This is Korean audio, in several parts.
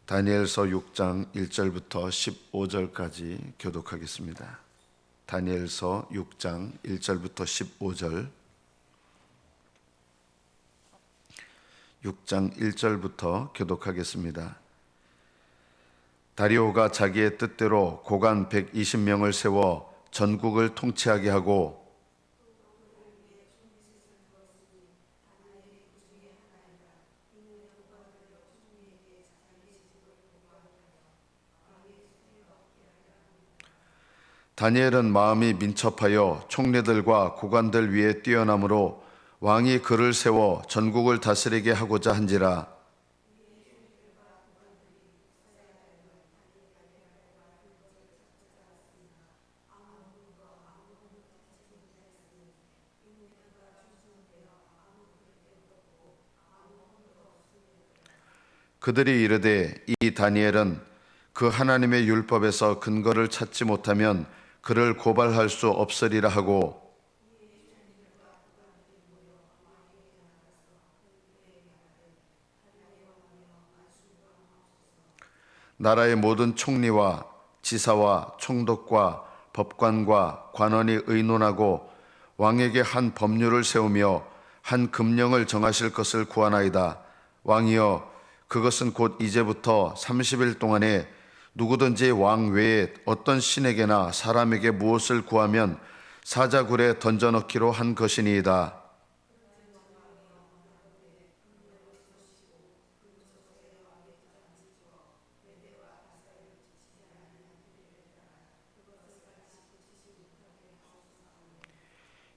다니엘서 6장 1절부터 15절까지 교독하겠습니다. 다니엘서 6장 1절부터 15절. 6장 1절부터 교독하겠습니다. 다리오가 자기의 뜻대로 고관 120명을 세워 전국을 통치하게 하고 다니엘은 마음이 민첩하여 총리들과 고관들 위에 뛰어나므로 왕이 그를 세워 전국을 다스리게 하고자 한지라. 그들이 이르되 이 다니엘은 그 하나님의 율법에서 근거를 찾지 못하면 그를 고발할 수 없으리라 하고, 나라의 모든 총리와 지사와 총독과 법관과 관원이 의논하고 왕에게 한 법률을 세우며 한 금령을 정하실 것을 구하나이다. 왕이여, 그것은 곧 이제부터 30일 동안에 누구든지 왕 외에 어떤 신에게나 사람에게 무엇을 구하면 사자굴에 던져넣기로 한 것이니이다.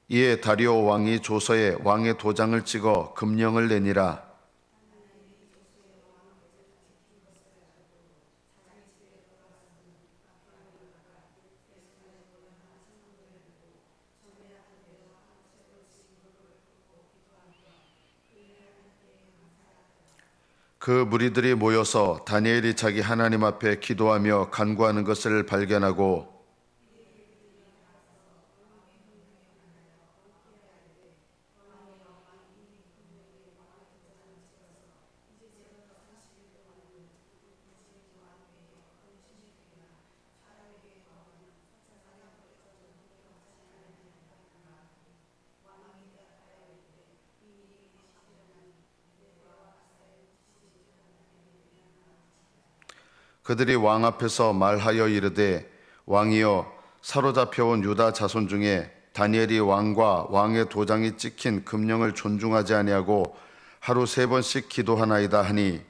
이에 다리오 왕이 조서에 왕의 도장을 찍어 금령을 내니라. 그 무리들이 모여서 다니엘이 자기 하나님 앞에 기도하며 간구하는 것을 발견하고, 그들이 왕 앞에서 말하여 이르되, 왕이여, 사로잡혀온 유다 자손 중에 다니엘이 왕과 왕의 도장이 찍힌 금령을 존중하지 아니하고 하루 3번씩 기도하나이다 하니,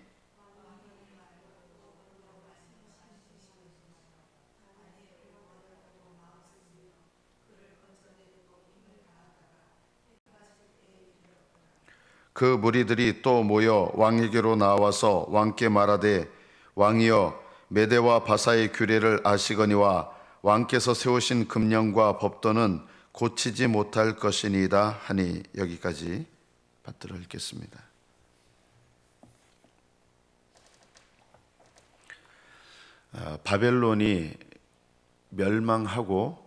그 무리들이 또 모여 왕에게로 나와서 왕께 말하되, 왕이여, 메대와 바사의 규례를 아시거니와 왕께서 세우신 금령과 법도는 고치지 못할 것이니이다 하니. 여기까지 받들어 읽겠습니다. 바벨론이 멸망하고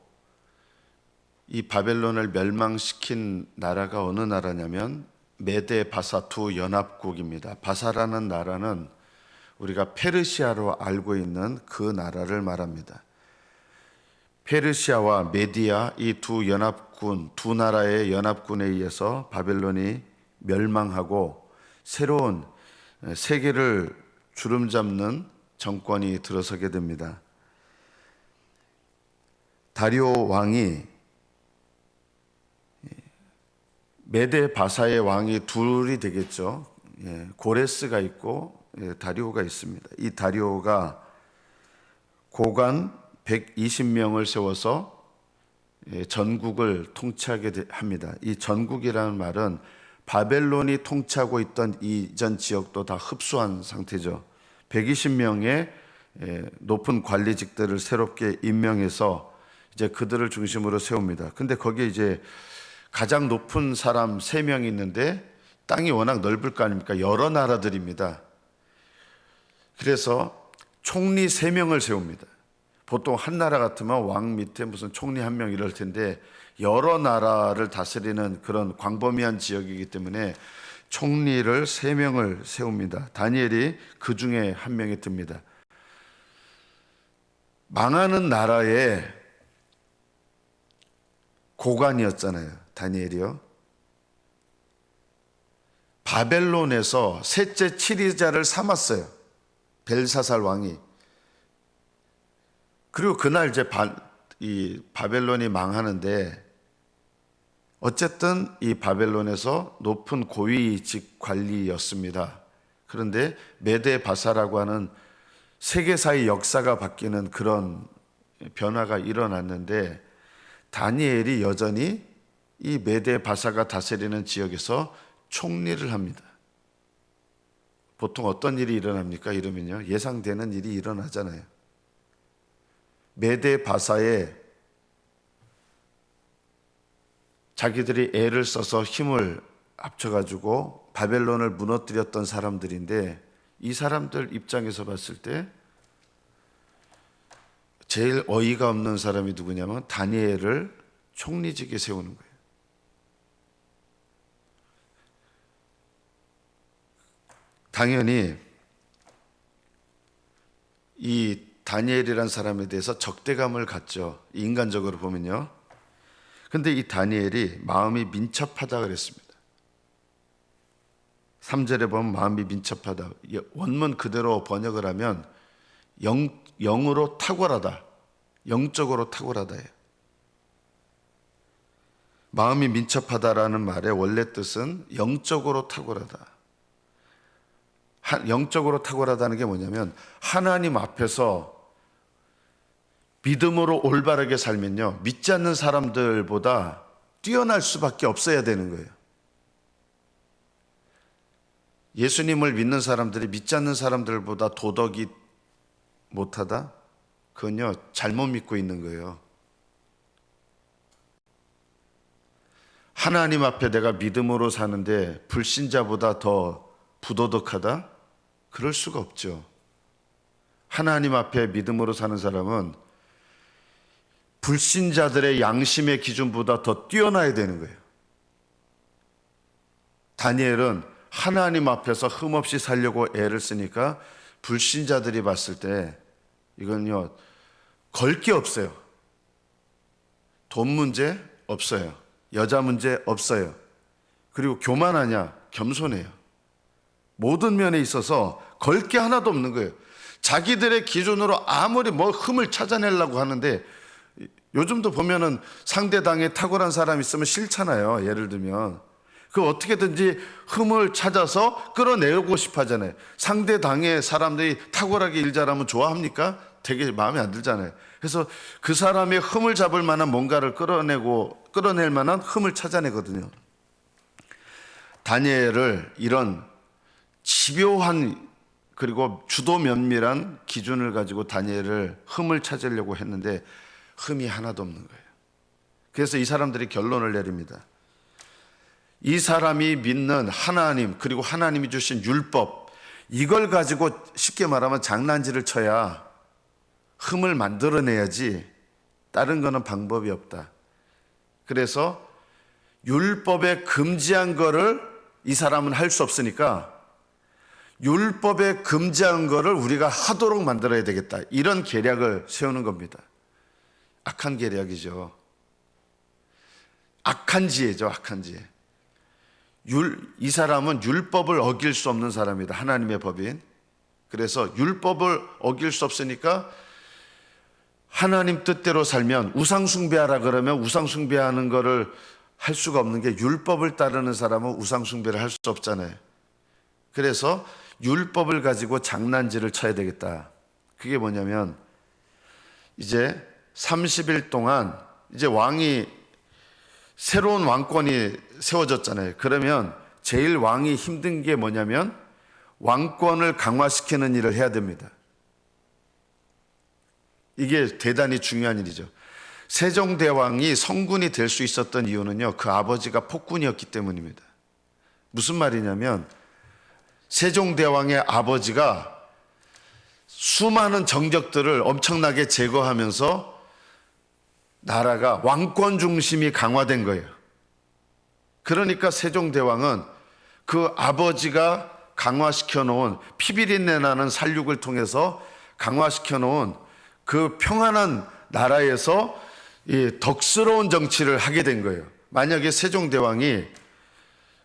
이 바벨론을 멸망시킨 나라가 어느 나라냐면 메대 바사 두 연합국입니다. 바사라는 나라는 우리가 페르시아로 알고 있는 그 나라를 말합니다. 페르시아와 메디아 이 두 연합군, 두 나라의 연합군에 의해서 바벨론이 멸망하고 새로운 세계를 주름잡는 정권이 들어서게 됩니다. 다리오 왕이 메데 바사의 왕이 둘이 되겠죠. 고레스가 있고 다리오가 있습니다. 이 다리오가 고관 120명을 세워서 전국을 통치하게 합니다. 이 전국이라는 말은 바벨론이 통치하고 있던 이전 지역도 다 흡수한 상태죠. 120명의 높은 관리직들을 새롭게 임명해서 이제 그들을 중심으로 세웁니다. 근데 거기에 이제 가장 높은 사람 3명이 있는데 땅이 워낙 넓을 거 아닙니까? 여러 나라들입니다. 그래서 총리 3명을 세웁니다. 보통 한 나라 같으면 왕 밑에 무슨 총리 1명 이럴 텐데 여러 나라를 다스리는 그런 광범위한 지역이기 때문에 총리를 3명을 세웁니다. 다니엘이 그 중에 한 명이 듭니다. 망하는 나라의 고관이었잖아요, 다니엘이요. 바벨론에서 셋째 치리자를 삼았어요, 벨사살 왕이. 그리고 그날 이제 이 바벨론이 망하는데, 어쨌든 이 바벨론에서 높은 고위직 관리였습니다. 그런데 메데 바사라고 하는 세계사의 역사가 바뀌는 그런 변화가 일어났는데, 다니엘이 여전히 이 메데 바사가 다스리는 지역에서 총리를 합니다. 보통 어떤 일이 일어납니까? 이러면요, 예상되는 일이 일어나잖아요. 메데 바사에 자기들이 애를 써서 힘을 합쳐가지고 바벨론을 무너뜨렸던 사람들인데, 이 사람들 입장에서 봤을 때 제일 어이가 없는 사람이 누구냐면 다니엘을 총리직에 세우는 거예요. 당연히 이 다니엘이라는 사람에 대해서 적대감을 갖죠, 인간적으로 보면요. 근데 이 다니엘이 마음이 민첩하다 그랬습니다. 3절에 보면 마음이 민첩하다. 원문 그대로 번역을 하면 영으로 탁월하다, 영적으로 탁월하다예요. 마음이 민첩하다라는 말의 원래 뜻은 영적으로 탁월하다. 영적으로 탁월하다는 게 뭐냐면, 하나님 앞에서 믿음으로 올바르게 살면요, 믿지 않는 사람들보다 뛰어날 수밖에 없어야 되는 거예요. 예수님을 믿는 사람들이 믿지 않는 사람들보다 도덕이 못하다? 그건요, 잘못 믿고 있는 거예요. 하나님 앞에 내가 믿음으로 사는데 불신자보다 더 부도덕하다? 그럴 수가 없죠. 하나님 앞에 믿음으로 사는 사람은 불신자들의 양심의 기준보다 더 뛰어나야 되는 거예요. 다니엘은 하나님 앞에서 흠없이 살려고 애를 쓰니까 불신자들이 봤을 때 이건요, 걸 게 없어요. 돈 문제 없어요. 여자 문제 없어요. 그리고 교만하냐? 겸손해요. 모든 면에 있어서 걸 게 하나도 없는 거예요. 자기들의 기준으로 아무리 뭐 흠을 찾아내려고 하는데, 요즘도 보면은 상대 당에 탁월한 사람이 있으면 싫잖아요. 예를 들면 그 어떻게든지 흠을 찾아서 끌어내고 싶어 하잖아요. 상대 당의 사람들이 탁월하게 일 잘하면 좋아합니까? 되게 마음에 안 들잖아요. 그래서 그 사람의 흠을 잡을 만한 뭔가를 끌어낼 만한 흠을 찾아내거든요. 다니엘을 이런 집요한 그리고 주도 면밀한 기준을 가지고 다니엘을 흠을 찾으려고 했는데 흠이 하나도 없는 거예요. 그래서 이 사람들이 결론을 내립니다. 이 사람이 믿는 하나님, 그리고 하나님이 주신 율법, 이걸 가지고 쉽게 말하면 장난질을 쳐야 흠을 만들어내야지 다른 거는 방법이 없다. 그래서 율법에 금지한 거를 이 사람은 할 수 없으니까 율법에 금지한 거를 우리가 하도록 만들어야 되겠다. 이런 계략을 세우는 겁니다. 악한 계략이죠. 악한 지혜죠, 악한 지혜. 이 사람은 율법을 어길 수 없는 사람이다, 하나님의 법인. 그래서 율법을 어길 수 없으니까 하나님 뜻대로 살면, 우상숭배하라 그러면 우상숭배하는 거를 할 수가 없는 게, 율법을 따르는 사람은 우상숭배를 할 수 없잖아요. 그래서 율법을 가지고 장난질을 쳐야 되겠다. 그게 뭐냐면, 이제 30일 동안 이제 새로운 왕권이 세워졌잖아요. 그러면 제일 왕이 힘든 게 뭐냐면 왕권을 강화시키는 일을 해야 됩니다. 이게 대단히 중요한 일이죠. 세종대왕이 성군이 될 수 있었던 이유는요, 그 아버지가 폭군이었기 때문입니다. 무슨 말이냐면, 세종대왕의 아버지가 수많은 정적들을 엄청나게 제거하면서 나라가 왕권 중심이 강화된 거예요. 그러니까 세종대왕은 그 아버지가 강화시켜 놓은 피비린내 나는 살육을 통해서 강화시켜 놓은 그 평안한 나라에서 이 덕스러운 정치를 하게 된 거예요. 만약에 세종대왕이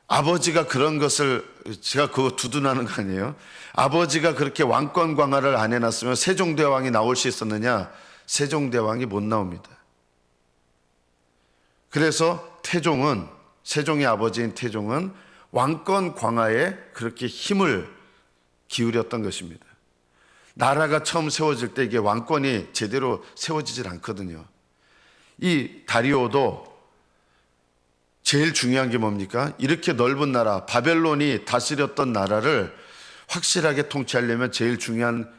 아버지가 그런 것을, 제가 그거 두둔하는 거 아니에요? 아버지가 그렇게 왕권 강화를 안 해놨으면 세종대왕이 나올 수 있었느냐? 세종대왕이 못 나옵니다. 그래서 태종은, 세종의 아버지인 태종은 왕권 강화에 그렇게 힘을 기울였던 것입니다. 나라가 처음 세워질 때 이게 왕권이 제대로 세워지질 않거든요. 이 다리오도 제일 중요한 게 뭡니까? 이렇게 넓은 나라, 바벨론이 다스렸던 나라를 확실하게 통치하려면 제일 중요한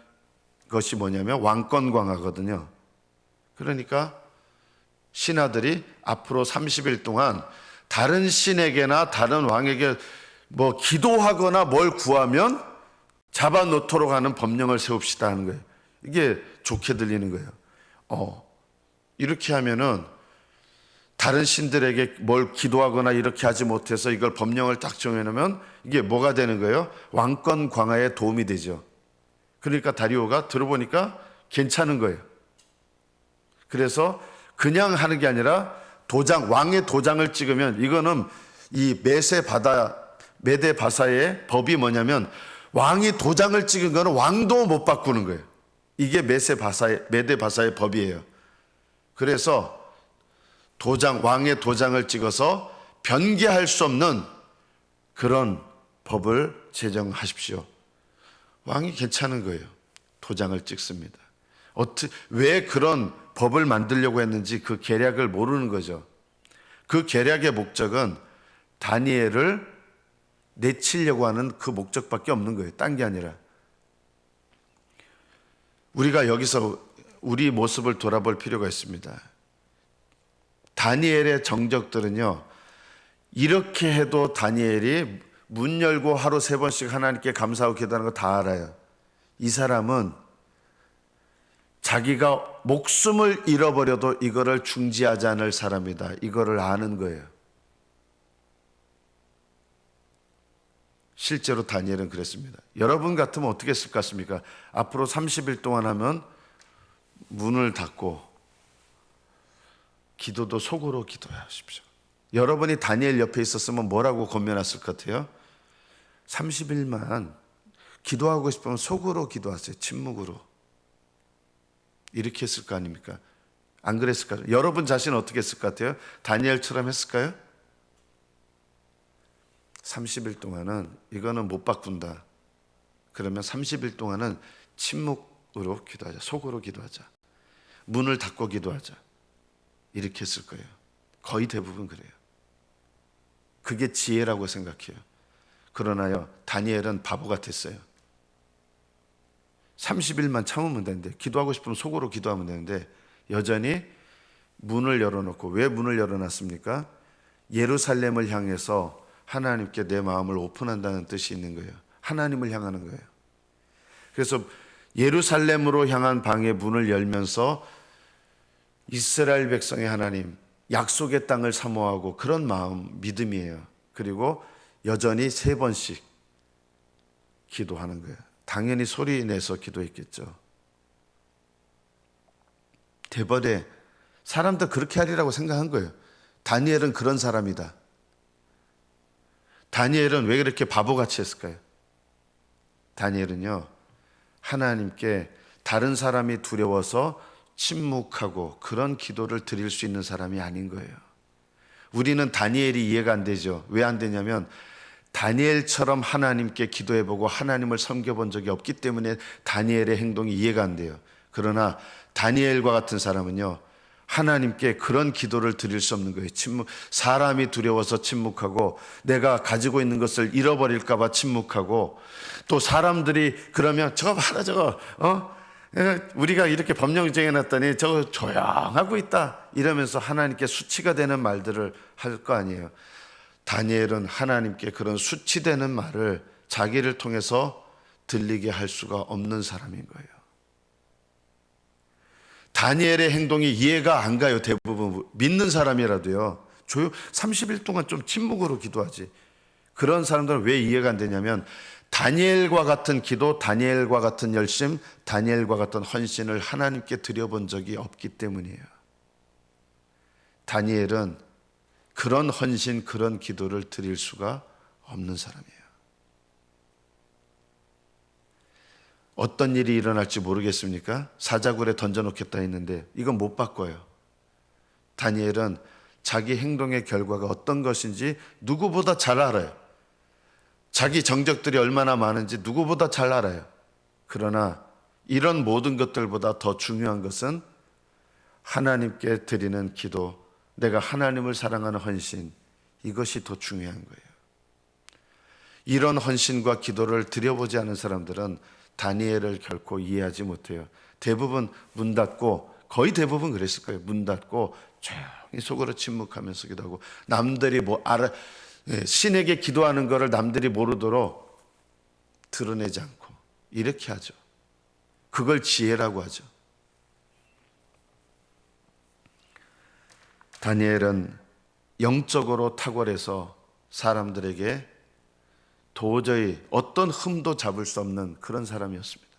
것이 뭐냐면 왕권 강화거든요. 그러니까 신하들이 앞으로 30일 동안 다른 신에게나 다른 왕에게 뭐 기도하거나 뭘 구하면 잡아놓도록 하는 법령을 세웁시다 하는 거예요. 이게 좋게 들리는 거예요. 이렇게 하면은 다른 신들에게 뭘 기도하거나 이렇게 하지 못해서 이걸 법령을 딱 정해놓으면 이게 뭐가 되는 거예요? 왕권 강화에 도움이 되죠. 그러니까 다리오가 들어보니까 괜찮은 거예요. 그래서 그냥 하는 게 아니라 도장, 왕의 도장을 찍으면, 이거는 이 메데 바사의 법이 뭐냐면 왕이 도장을 찍은 거는 왕도 못 바꾸는 거예요. 이게 메데 바사의 법이에요. 그래서 왕의 도장을 찍어서 변개할 수 없는 그런 법을 제정하십시오. 왕이 괜찮은 거예요. 도장을 찍습니다. 왜 그런 법을 만들려고 했는지 그 계략을 모르는 거죠. 그 계략의 목적은 다니엘을 내치려고 하는 그 목적밖에 없는 거예요. 딴 게 아니라. 우리가 여기서 우리 모습을 돌아볼 필요가 있습니다. 다니엘의 정적들은요, 이렇게 해도 다니엘이 문 열고 하루 3번씩 하나님께 감사하고 기도하는 거 다 알아요. 이 사람은 자기가 목숨을 잃어버려도 이거를 중지하지 않을 사람이다. 이거를 아는 거예요. 실제로 다니엘은 그랬습니다. 여러분 같으면 어떻게 했을 것 같습니까? 앞으로 30일 동안 하면 문을 닫고 기도도 속으로 기도하십시오. 여러분이 다니엘 옆에 있었으면 뭐라고 권면했을 것 같아요? 30일만 기도하고 싶으면 속으로 기도하세요. 침묵으로. 이렇게 했을 거 아닙니까? 안 그랬을까요? 여러분 자신은 어떻게 했을 것 같아요? 다니엘처럼 했을까요? 30일 동안은 이거는 못 바꾼다. 그러면 30일 동안은 침묵으로 기도하자. 속으로 기도하자. 문을 닫고 기도하자. 이렇게 했을 거예요. 거의 대부분 그래요. 그게 지혜라고 생각해요. 그러나요, 다니엘은 바보 같았어요. 30일만 참으면 되는데, 기도하고 싶으면 속으로 기도하면 되는데 여전히 문을 열어놓고, 왜 문을 열어놨습니까? 예루살렘을 향해서 하나님께 내 마음을 오픈한다는 뜻이 있는 거예요. 하나님을 향하는 거예요. 그래서 예루살렘으로 향한 방의 문을 열면서 이스라엘 백성의 하나님, 약속의 땅을 사모하고 그런 마음, 믿음이에요. 그리고 여전히 3번씩 기도하는 거예요. 당연히 소리 내서 기도했겠죠. 대벌에 사람도 그렇게 하리라고 생각한 거예요. 다니엘은 그런 사람이다. 다니엘은 왜 그렇게 바보같이 했을까요? 다니엘은요, 하나님께 다른 사람이 두려워서 침묵하고 그런 기도를 드릴 수 있는 사람이 아닌 거예요. 우리는 다니엘이 이해가 안 되죠. 왜 안 되냐면 다니엘처럼 하나님께 기도해보고 하나님을 섬겨본 적이 없기 때문에 다니엘의 행동이 이해가 안 돼요. 그러나 다니엘과 같은 사람은요, 하나님께 그런 기도를 드릴 수 없는 거예요. 사람이 두려워서 침묵하고, 내가 가지고 있는 것을 잃어버릴까 봐 침묵하고, 또 사람들이 그러면 저거 봐라 저거 우리가 이렇게 법령 정해놨더니 저거 조용하고 있다 이러면서 하나님께 수치가 되는 말들을 할 거 아니에요. 다니엘은 하나님께 그런 수치되는 말을 자기를 통해서 들리게 할 수가 없는 사람인 거예요. 다니엘의 행동이 이해가 안 가요. 대부분 믿는 사람이라도요. 30일 동안 좀 침묵으로 기도하지. 그런 사람들은 왜 이해가 안 되냐면 다니엘과 같은 기도, 다니엘과 같은 열심, 다니엘과 같은 헌신을 하나님께 드려본 적이 없기 때문이에요. 다니엘은 그런 헌신, 그런 기도를 드릴 수가 없는 사람이에요. 어떤 일이 일어날지 모르겠습니까? 사자굴에 던져놓겠다 했는데 이건 못 바꿔요. 다니엘은 자기 행동의 결과가 어떤 것인지 누구보다 잘 알아요. 자기 정적들이 얼마나 많은지 누구보다 잘 알아요. 그러나 이런 모든 것들보다 더 중요한 것은 하나님께 드리는 기도, 내가 하나님을 사랑하는 헌신, 이것이 더 중요한 거예요. 이런 헌신과 기도를 드려보지 않은 사람들은 다니엘을 결코 이해하지 못해요. 대부분 문 닫고, 거의 대부분 그랬을 거예요. 문 닫고 조용히 속으로 침묵하면서 기도하고, 남들이 신에게 기도하는 것을 남들이 모르도록 드러내지 않고 이렇게 하죠. 그걸 지혜라고 하죠. 다니엘은 영적으로 탁월해서 사람들에게 도저히 어떤 흠도 잡을 수 없는 그런 사람이었습니다.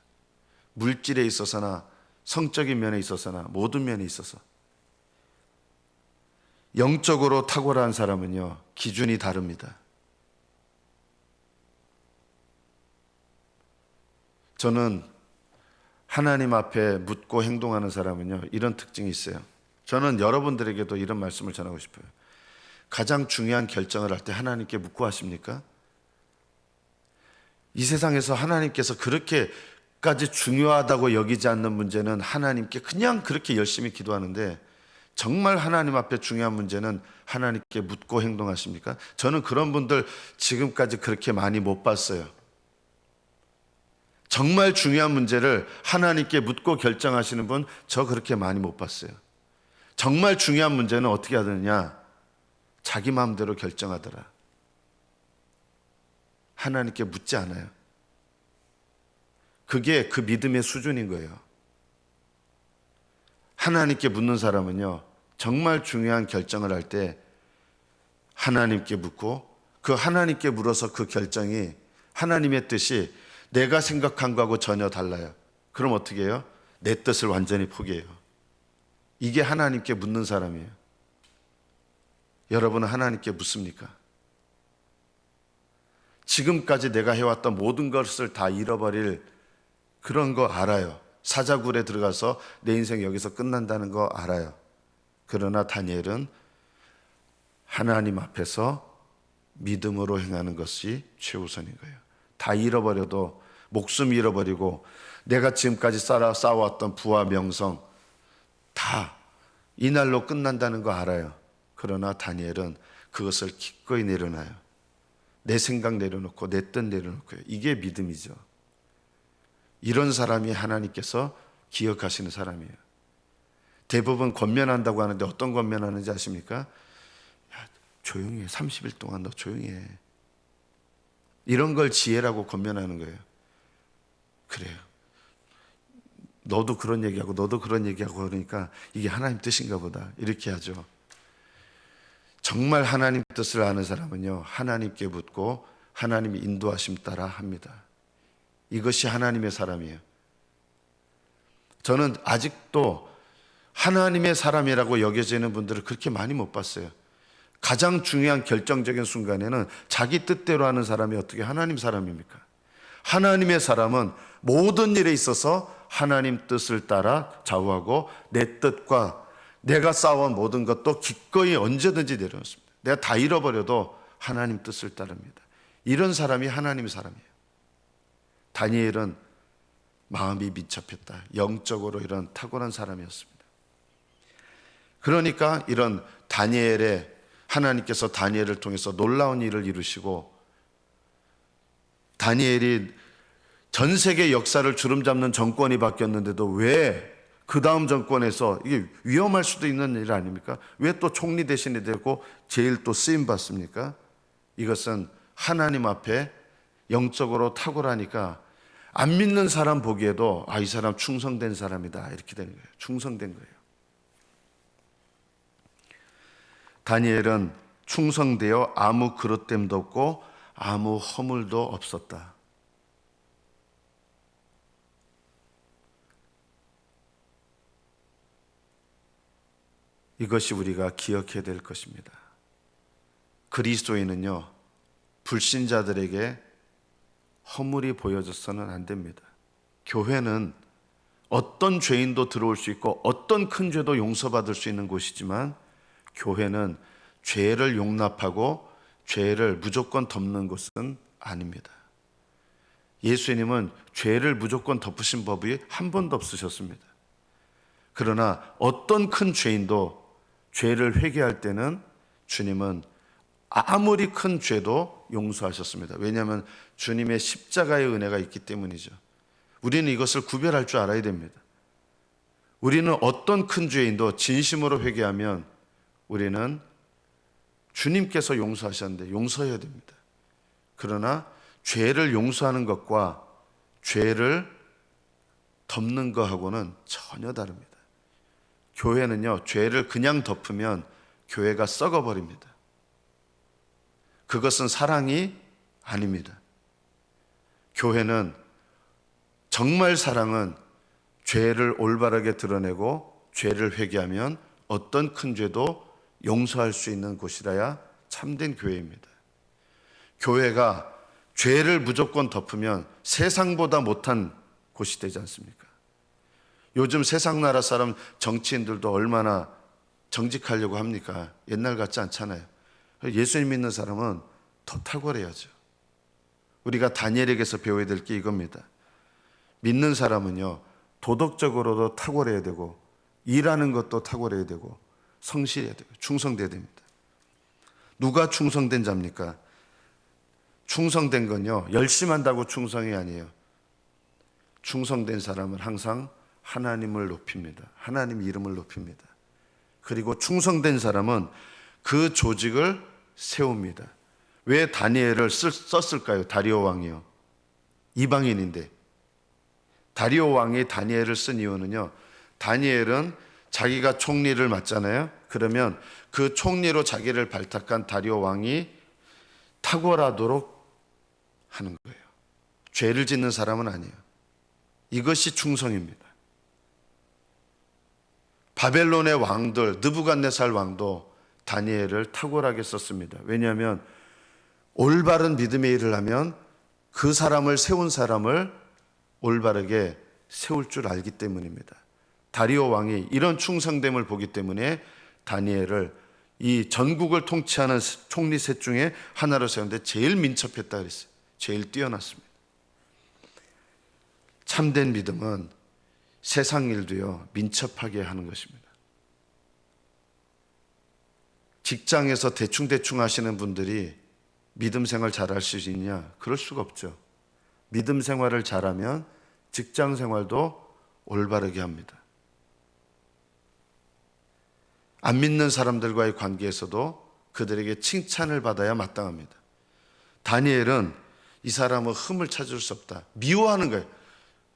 물질에 있어서나 성적인 면에 있어서나 모든 면에 있어서. 영적으로 탁월한 사람은요, 기준이 다릅니다. 저는 하나님 앞에 묻고 행동하는 사람은요, 이런 특징이 있어요. 저는 여러분들에게도 이런 말씀을 전하고 싶어요. 가장 중요한 결정을 할 때 하나님께 묻고 하십니까? 이 세상에서 하나님께서 그렇게까지 중요하다고 여기지 않는 문제는 하나님께 그냥 그렇게 열심히 기도하는데, 정말 하나님 앞에 중요한 문제는 하나님께 묻고 행동하십니까? 저는 그런 분들 지금까지 그렇게 많이 못 봤어요. 정말 중요한 문제를 하나님께 묻고 결정하시는 분, 저 그렇게 많이 못 봤어요. 정말 중요한 문제는 어떻게 하느냐? 자기 마음대로 결정하더라. 하나님께 묻지 않아요. 그게 그 믿음의 수준인 거예요. 하나님께 묻는 사람은요, 정말 중요한 결정을 할 때 하나님께 묻고, 그 하나님께 물어서 그 결정이 하나님의 뜻이 내가 생각한 거하고 전혀 달라요. 그럼 어떻게 해요? 내 뜻을 완전히 포기해요. 이게 하나님께 묻는 사람이에요. 여러분은 하나님께 묻습니까? 지금까지 내가 해왔던 모든 것을 다 잃어버릴 그런 거 알아요. 사자굴에 들어가서 내 인생 여기서 끝난다는 거 알아요. 그러나 다니엘은 하나님 앞에서 믿음으로 행하는 것이 최우선인 거예요. 다 잃어버려도, 목숨 잃어버리고 내가 지금까지 쌓아왔던 부와 명성 다 이날로 끝난다는 거 알아요. 그러나 다니엘은 그것을 기꺼이 내려놔요. 내 생각 내려놓고 내 뜻 내려놓고요. 이게 믿음이죠. 이런 사람이 하나님께서 기억하시는 사람이에요. 대부분 권면한다고 하는데 어떤 권면하는지 아십니까? 야, 조용히 해. 30일 동안 너 조용히 해. 이런 걸 지혜라고 권면하는 거예요. 그래요. 너도 그런 얘기하고 너도 그런 얘기하고 그러니까 이게 하나님 뜻인가 보다. 이렇게 하죠. 정말 하나님 뜻을 아는 사람은요, 하나님께 묻고 하나님의 인도하심 따라 합니다. 이것이 하나님의 사람이에요. 저는 아직도 하나님의 사람이라고 여겨지는 분들을 그렇게 많이 못 봤어요. 가장 중요한 결정적인 순간에는 자기 뜻대로 하는 사람이 어떻게 하나님 사람입니까? 하나님의 사람은 모든 일에 있어서 하나님 뜻을 따라 좌우하고 내 뜻과 내가 쌓아온 모든 것도 기꺼이 언제든지 내려놓습니다. 내가 다 잃어버려도 하나님 뜻을 따릅니다. 이런 사람이 하나님의 사람이에요. 다니엘은 마음이 민첩했다. 영적으로 이런 탁월한 사람이었습니다. 그러니까 이런 다니엘의 하나님께서 다니엘을 통해서 놀라운 일을 이루시고, 다니엘이 전 세계 역사를 주름잡는 정권이 바뀌었는데도 왜 그 다음 정권에서 이게 위험할 수도 있는 일 아닙니까? 왜 또 총리 대신이 되고 제일 또 쓰임 받습니까? 이것은 하나님 앞에 영적으로 탁월하니까 안 믿는 사람 보기에도 이 사람 충성된 사람이다 이렇게 되는 거예요. 충성된 거예요. 다니엘은 충성되어 아무 그릇됨도 없고 아무 허물도 없었다. 이것이 우리가 기억해야 될 것입니다. 그리스도인은요, 불신자들에게 허물이 보여져서는 안 됩니다. 교회는 어떤 죄인도 들어올 수 있고 어떤 큰 죄도 용서받을 수 있는 곳이지만, 교회는 죄를 용납하고 죄를 무조건 덮는 곳은 아닙니다. 예수님은 죄를 무조건 덮으신 법이 한 번도 없으셨습니다. 그러나 어떤 큰 죄인도 죄를 회개할 때는 주님은 아무리 큰 죄도 용서하셨습니다. 왜냐하면 주님의 십자가의 은혜가 있기 때문이죠. 우리는 이것을 구별할 줄 알아야 됩니다. 우리는 어떤 큰 죄인도 진심으로 회개하면 우리는 주님께서 용서하셨는데 용서해야 됩니다. 그러나 죄를 용서하는 것과 죄를 덮는 것하고는 전혀 다릅니다. 교회는요, 죄를 그냥 덮으면 교회가 썩어버립니다. 그것은 사랑이 아닙니다. 교회는, 정말 사랑은 죄를 올바르게 드러내고 죄를 회개하면 어떤 큰 죄도 용서할 수 있는 곳이라야 참된 교회입니다. 교회가 죄를 무조건 덮으면 세상보다 못한 곳이 되지 않습니까? 요즘 세상 나라 사람 정치인들도 얼마나 정직하려고 합니까? 옛날 같지 않잖아요. 예수님 믿는 사람은 더 탁월해야죠. 우리가 다니엘에게서 배워야 될 게 이겁니다. 믿는 사람은요, 도덕적으로도 탁월해야 되고 일하는 것도 탁월해야 되고 성실해야 되고 충성돼야 됩니다. 누가 충성된 자입니까? 충성된 건요, 열심히 한다고 충성이 아니에요. 충성된 사람은 항상 하나님을 높입니다. 하나님 이름을 높입니다. 그리고 충성된 사람은 그 조직을 세웁니다. 왜 다니엘을 썼을까요? 다리오 왕이요. 이방인인데. 다리오 왕이 다니엘을 쓴 이유는요, 다니엘은 자기가 총리를 맡잖아요. 그러면 그 총리로 자기를 발탁한 다리오 왕이 탁월하도록 하는 거예요. 죄를 짓는 사람은 아니에요. 이것이 충성입니다. 바벨론의 왕들, 느부갓네살 왕도 다니엘을 탁월하게 썼습니다. 왜냐하면 올바른 믿음의 일을 하면 그 사람을 세운 사람을 올바르게 세울 줄 알기 때문입니다. 다리오 왕이 이런 충성됨을 보기 때문에 다니엘을 이 전국을 통치하는 총리 셋 중에 하나로 세웠는데 제일 민첩했다 그랬어요. 제일 뛰어났습니다. 참된 믿음은 세상 일도요, 민첩하게 하는 것입니다. 직장에서 대충대충 하시는 분들이 믿음 생활 잘할 수 있냐? 그럴 수가 없죠. 믿음 생활을 잘하면 직장 생활도 올바르게 합니다. 안 믿는 사람들과의 관계에서도 그들에게 칭찬을 받아야 마땅합니다. 다니엘은 이 사람은 흠을 찾을 수 없다. 미워하는 거예요.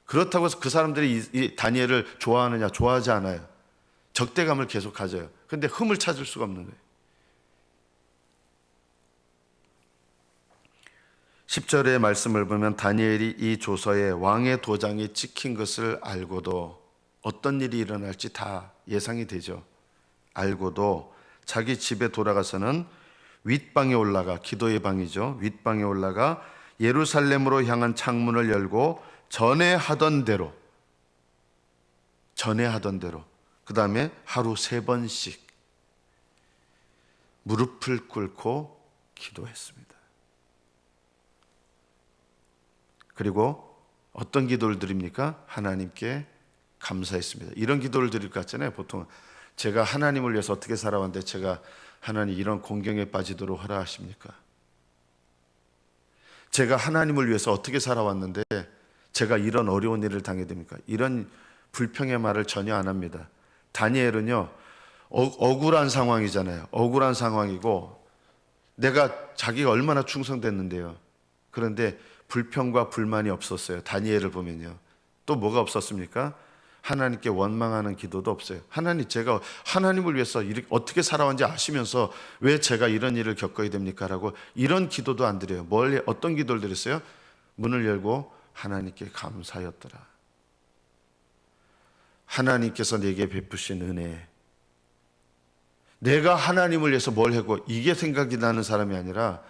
그렇다고 해서 그 사람들이 이 다니엘을 좋아하느냐? 좋아하지 않아요. 적대감을 계속 가져요. 그런데 흠을 찾을 수가 없는 거예요. 10절의 말씀을 보면 다니엘이 이 조서에 왕의 도장이 찍힌 것을 알고도, 어떤 일이 일어날지 다 예상이 되죠. 알고도 자기 집에 돌아가서는 윗방에 올라가, 기도의 방이죠. 윗방에 올라가 예루살렘으로 향한 창문을 열고 전에 하던 대로 그 다음에 하루 3번씩 무릎을 꿇고 기도했습니다. 그리고 어떤 기도를 드립니까? 하나님께 감사했습니다. 이런 기도를 드릴 것 같잖아요. 보통 제가 하나님을 위해서 어떻게 살아왔는데 제가 하나님 이런 공경에 빠지도록 허락하십니까? 제가 하나님을 위해서 어떻게 살아왔는데 제가 이런 어려운 일을 당해야 됩니까? 이런 불평의 말을 전혀 안 합니다. 다니엘은요, 억울한 상황이잖아요. 억울한 상황이고 자기가 얼마나 충성됐는데요. 그런데 불평과 불만이 없었어요. 다니엘을 보면요. 또 뭐가 없었습니까? 하나님께 원망하는 기도도 없어요. 하나님, 제가 하나님을 위해서 이렇게 어떻게 살아왔는지 아시면서 왜 제가 이런 일을 겪어야 됩니까? 라고 이런 기도도 안 드려요. 어떤 기도를 드렸어요? 문을 열고 하나님께 감사였더라. 하나님께서 내게 베푸신 은혜, 내가 하나님을 위해서 뭘 하고 이게 생각이 나는 사람이 아니라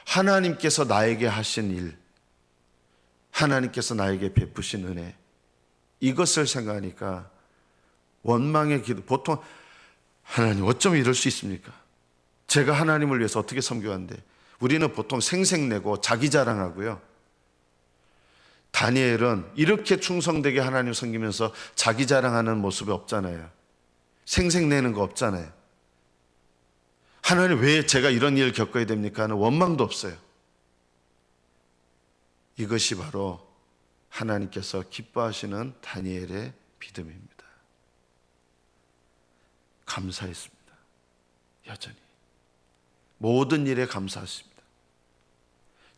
하나님께서 나에게 하신 일, 하나님께서 나에게 베푸신 은혜, 이것을 생각하니까 원망의 기도, 보통 하나님 어쩜 이럴 수 있습니까? 제가 하나님을 위해서 어떻게 섬겨왔는데, 우리는 보통 생색내고 자기 자랑하고요. 다니엘은 이렇게 충성되게 하나님 섬기면서 자기 자랑하는 모습이 없잖아요. 생색내는 거 없잖아요. 하나님 왜 제가 이런 일을 겪어야 됩니까? 하는 원망도 없어요. 이것이 바로 하나님께서 기뻐하시는 다니엘의 믿음입니다. 감사했습니다. 여전히 모든 일에 감사했습니다.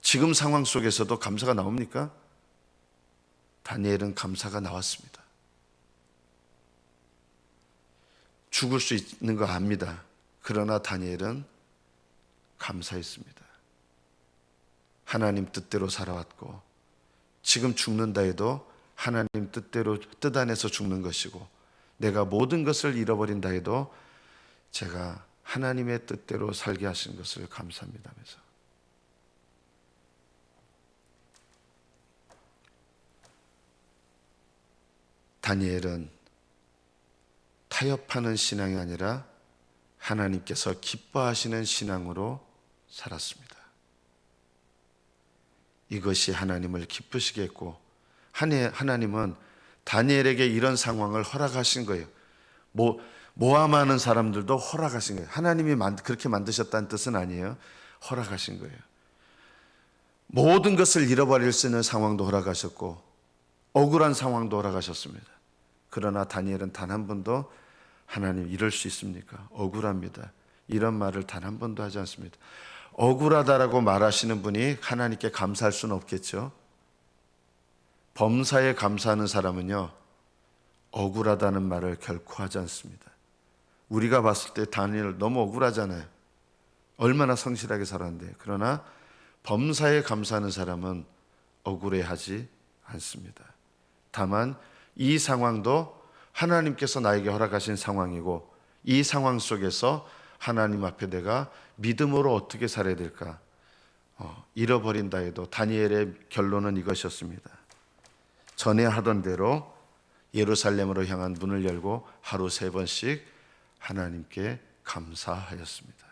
지금 상황 속에서도 감사가 나옵니까? 다니엘은 감사가 나왔습니다. 죽을 수 있는 거 압니다. 그러나 다니엘은 감사했습니다. 하나님 뜻대로 살아왔고, 지금 죽는다 해도 하나님 뜻대로, 뜻 안에서 죽는 것이고, 내가 모든 것을 잃어버린다 해도 제가 하나님의 뜻대로 살게 하신 것을 감사합니다 하면서, 다니엘은 타협하는 신앙이 아니라 하나님께서 기뻐하시는 신앙으로 살았습니다. 이것이 하나님을 기쁘시게 했고, 하나님은 다니엘에게 이런 상황을 허락하신 거예요. 모함하는 사람들도 허락하신 거예요. 하나님이 그렇게 만드셨다는 뜻은 아니에요. 허락하신 거예요. 모든 것을 잃어버릴 수 있는 상황도 허락하셨고, 억울한 상황도 허락하셨습니다. 그러나 다니엘은 단 한 번도 하나님 이럴 수 있습니까? 억울합니다, 이런 말을 단 한 번도 하지 않습니다. 억울하다라고 말하시는 분이 하나님께 감사할 수는 없겠죠. 범사에 감사하는 사람은요, 억울하다는 말을 결코 하지 않습니다. 우리가 봤을 때 다니엘 너무 억울하잖아요. 얼마나 성실하게 살았는데. 그러나 범사에 감사하는 사람은 억울해하지 않습니다. 다만 이 상황도 하나님께서 나에게 허락하신 상황이고, 이 상황 속에서 하나님 앞에 내가 믿음으로 어떻게 살아야 될까? 잃어버린다 해도 다니엘의 결론은 이것이었습니다. 전에 하던 대로 예루살렘으로 향한 문을 열고 하루 3번씩 하나님께 감사하였습니다.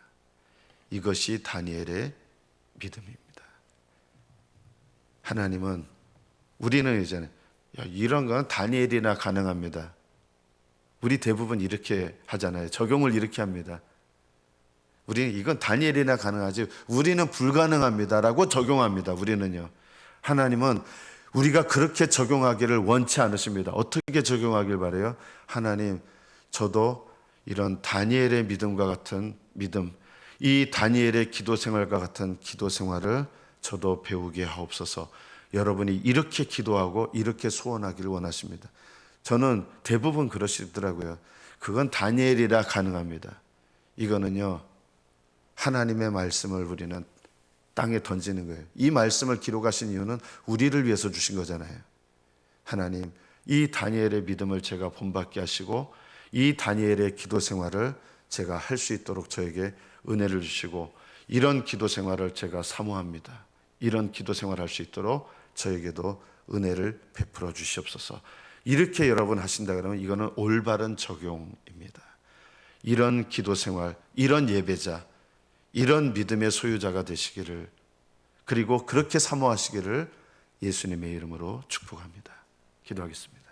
이것이 다니엘의 믿음입니다. 하나님은, 우리는 이제는 이런 건 다니엘이나 가능합니다. 우리 대부분 이렇게 하잖아요. 적용을 이렇게 합니다. 우리는 이건 다니엘이나 가능하지 우리는 불가능합니다라고 적용합니다. 우리는요. 하나님은 우리가 그렇게 적용하기를 원치 않으십니다. 어떻게 적용하길 바라요? 하나님, 저도 이런 다니엘의 믿음과 같은 믿음, 이 다니엘의 기도 생활과 같은 기도 생활을 저도 배우게 하옵소서. 여러분이 이렇게 기도하고 이렇게 소원하기를 원하십니다. 저는 대부분 그러시더라고요. 그건 다니엘이라 가능합니다. 이거는요, 하나님의 말씀을 우리는 땅에 던지는 거예요. 이 말씀을 기록하신 이유는 우리를 위해서 주신 거잖아요. 하나님, 이 다니엘의 믿음을 제가 본받게 하시고, 이 다니엘의 기도 생활을 제가 할 수 있도록 저에게 은혜를 주시고, 이런 기도 생활을 제가 사모합니다. 이런 기도 생활을 할 수 있도록 저에게도 은혜를 베풀어 주시옵소서. 이렇게 여러분 하신다 그러면 이거는 올바른 적용입니다. 이런 기도 생활, 이런 예배자, 이런 믿음의 소유자가 되시기를, 그리고 그렇게 사모하시기를 예수님의 이름으로 축복합니다. 기도하겠습니다.